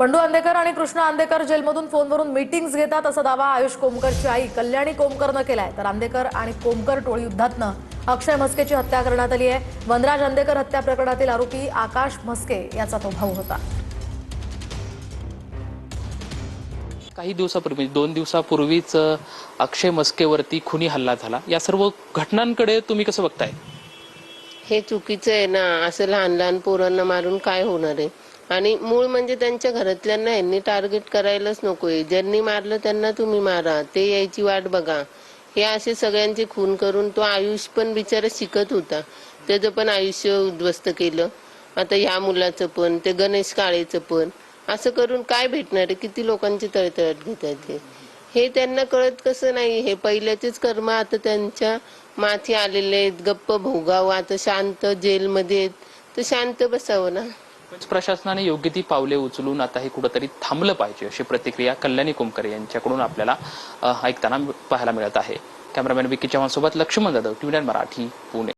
बंडू आंदेकर आणि कृष्णा आंदेकर जेलमधून फोनवरून मीटिंग्स घेतात असा दावा आयुष कोमकरची आई कल्याणी कोमकरनं केलाय। तर आंदेकर आणि कोमकर टोळी युद्धातनं अक्षय म्हस्केची हत्या करण्यात आली आहे। वनराज आंदेकर हत्या प्रकरणातील आरोपी आकाश म्हस्के याचा तो भाऊ होता। काही दिवसापूर्वी 2 दिवसापूर्वीच अक्षय म्हस्केवरती खुनी हल्ला झाला। या सर्व घटनांकडे तुम्ही कसं बघताय? हे चुकीचं आहे ना। असं लहान लहान पोरांना मारून काय होणार आहे? आणि मूळ म्हणजे त्यांच्या घरातल्यांना यांनी टार्गेट करायलाच नकोय। ज्यांनी मारलं त्यांना तुम्ही मारा, ते यायची वाट बघा। हे असे सगळ्यांचे खून करून तो आयुष पण बिचारा शिकत होता, त्याचं पण आयुष्य उद्ध्वस्त केलं। आता ह्या मुलाचं पण, ते गणेश काळेचं पण असं करून काय भेटणार आहे? किती लोकांची तळतळाट घेतात हे त्यांना कळत कसं नाही? हे पहिल्याचेच कर्म आता त्यांच्या माथी आलेले आहेत। गप्प भोगावं, आता शांत जेलमध्ये आहेत तर शांत बसावं ना। प्रशासनाने योग्य ती पावले उचलून आता हे कुठेतरी थांबलं पाहिजे अशी प्रतिक्रिया कल्याणी कोमकर यांच्याकडून आपल्याला ऐकताना पाहायला मिळत आहे। कॅमेरामॅन विकी चव्हाण सोबत लक्ष्मण जाधव, टीव्ही 9 मराठी, पुणे।